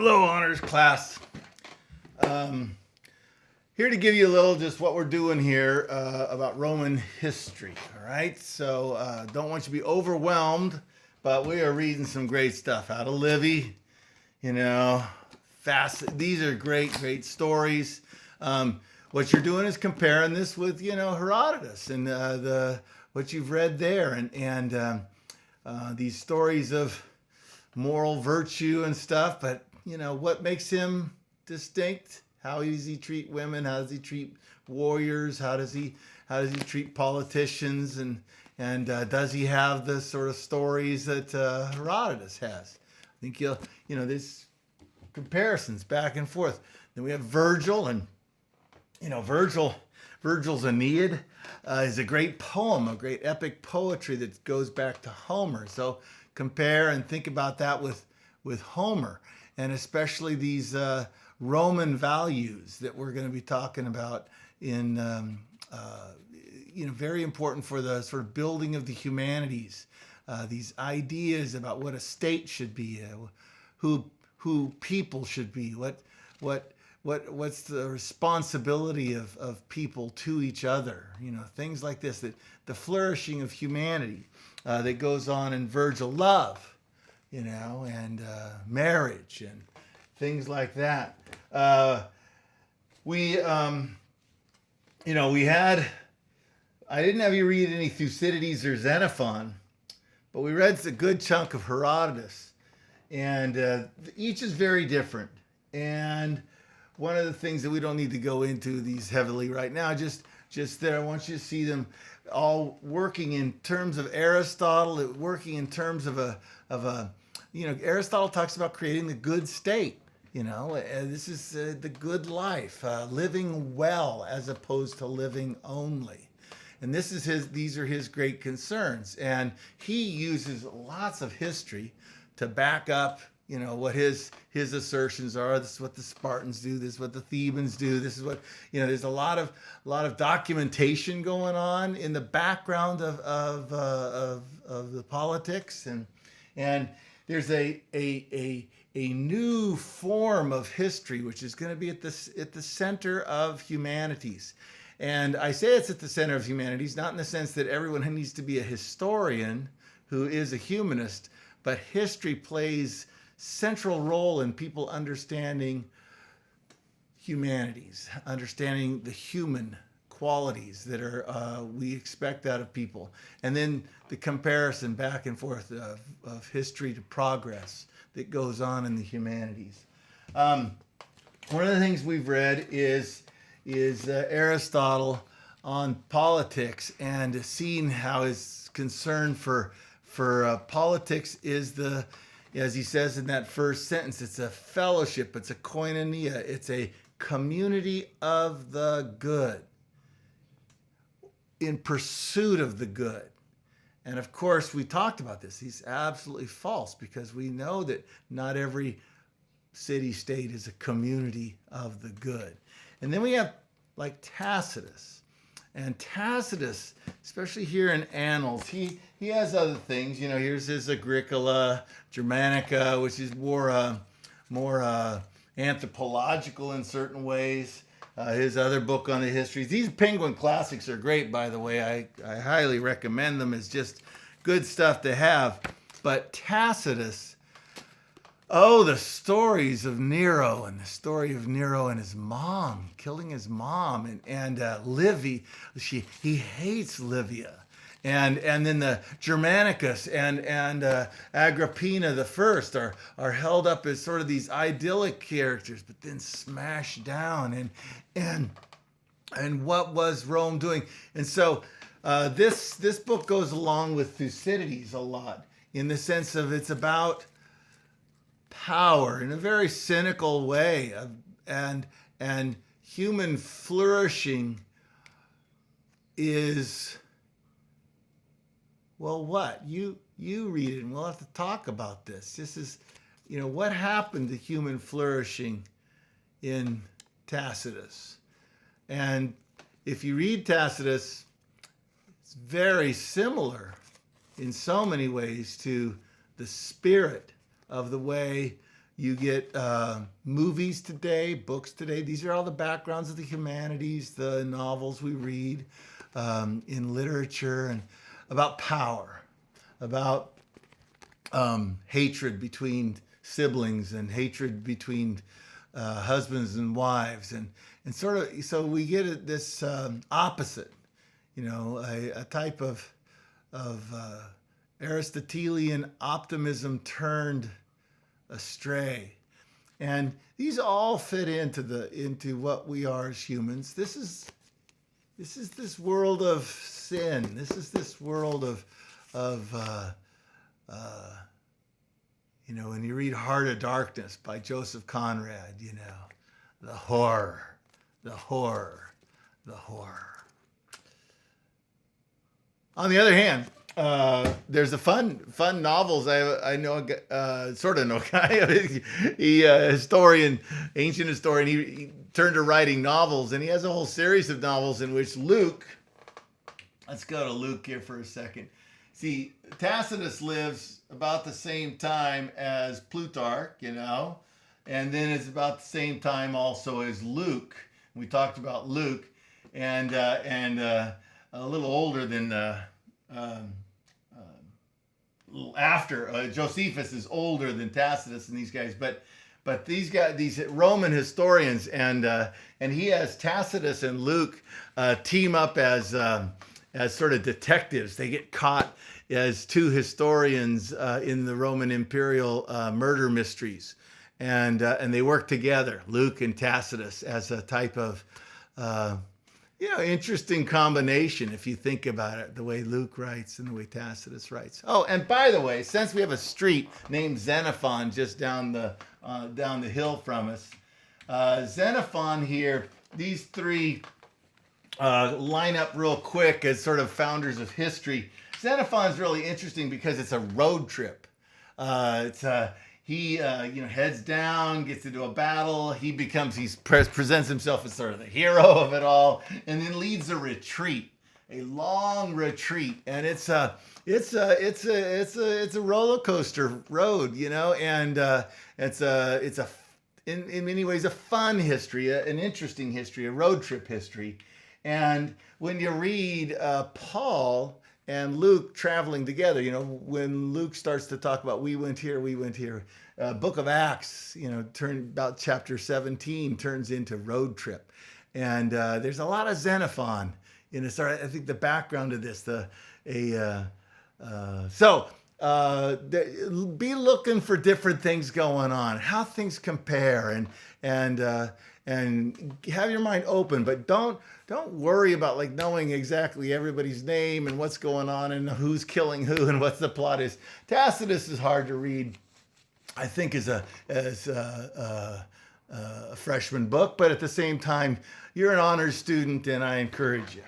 Hello, honors class. Here to give you a little just what we're doing here about Roman history. All right, so don't want you to be overwhelmed, but we are reading some great stuff out of Livy. You know, fast. These are great stories. What you're doing is comparing this with Herodotus and what you've read there, and these stories of moral virtue and stuff. But what makes him distinct? How does he treat women? How does he treat warriors? How does he treat politicians? And does he have the sort of stories that Herodotus has? I think there's comparisons back and forth. Then we have Virgil, and Virgil's Aeneid is a great poem, a great epic poetry that goes back to Homer. So compare and think about that with Homer, and especially these Roman values that we're going to be talking about in very important for the sort of building of the humanities. These ideas about what a state should be, who people should be, what's the responsibility of people to each other, things like this, that the flourishing of humanity that goes on in Virgil, love, and marriage and things like that. We had, I didn't have you read any Thucydides or Xenophon, but we read a good chunk of Herodotus, and each is very different. And one of the things that we don't need to go into these heavily right now, just there, I want you to see them all working in terms of Aristotle, working in terms of Aristotle talks about creating the good state. This is the good life, living well as opposed to living only. And these are his great concerns. And he uses lots of history to back up, what his assertions are. This is what the Spartans do. This is what the Thebans do. This is what, there's a lot of documentation going on in the background of the politics. And there's a new form of history which is going to be at the center of humanities. And I say it's at the center of humanities, not in the sense that everyone needs to be a historian who is a humanist, but history plays central role in people understanding humanities, understanding the human qualities that are we expect out of people, and then the comparison back and forth of history to progress that goes on in the humanities. One of the things we've read is Aristotle on politics, and seeing how his concern for politics is as he says in that first sentence, it's a fellowship, it's a koinonia, it's a community of the good, in pursuit of the good. And of course, we talked about this. He's absolutely false, because we know that not every city-state is a community of the good. And then we have like Tacitus. And Tacitus, especially here in Annals, he has other things. Here's his Agricola, Germanica, which is more anthropological in certain ways. His other book on the histories. These Penguin Classics are great, by the way. I highly recommend them. It's just good stuff to have. But Tacitus, the stories of Nero, and the story of Nero and his mom, killing his mom, and Livy, he hates Livia. And then the Germanicus and Agrippina the First are held up as sort of these idyllic characters, but then smashed down. And what was Rome doing? And so this book goes along with Thucydides a lot, in the sense of it's about power in a very cynical way, and human flourishing is, well, what? You read it, and we'll have to talk about this. This is, what happened to human flourishing in Tacitus. And if you read Tacitus, it's very similar in so many ways to the spirit of the way You get movies today, books today. These are all the backgrounds of the humanities, the novels we read in literature, and about power, about hatred between siblings and hatred between husbands and wives, and sort of, so we get this opposite, a type of Aristotelian optimism turned astray. And these all fit into what we are as humans. This is this world of sin. This is this world of when you read Heart of Darkness by Joseph Conrad, the horror, the horror, the horror. On the other hand, there's a fun novels. I know, sort of know a guy. He historian, ancient historian. He turned to writing novels, and he has a whole series of novels in which Luke. Let's go to Luke here for a second. See, Tacitus lives about the same time as Plutarch, and then it's about the same time also as Luke. We talked about Luke, and a little older than. After Josephus is older than Tacitus and these guys, but these Roman historians, and he has Tacitus and Luke team up as sort of detectives. They get caught as two historians in the Roman imperial murder mysteries, and they work together, Luke and Tacitus, as a type of interesting combination if you think about it, the way Luke writes and the way Tacitus writes. Oh, and by the way, since we have a street named Xenophon just down the hill from us, Xenophon here, these three line up real quick as sort of founders of history. Xenophon is really interesting because it's a road trip. He heads down, gets into a battle. He presents himself as sort of the hero of it all, and then leads a retreat, a long retreat, and it's a roller coaster road, and it's in many ways a fun history, an interesting history, a road trip history. And when you read Paul and Luke traveling together, when Luke starts to talk about we went here, Book of Acts, about chapter 17 turns into road trip. And there's a lot of Xenophon in this. I think the background of this, be looking for different things going on, how things compare, and have your mind open, but don't worry about knowing exactly everybody's name and what's going on and who's killing who and what the plot is. Tacitus is hard to read, I think, as a freshman book, but at the same time, you're an honors student, and I encourage you.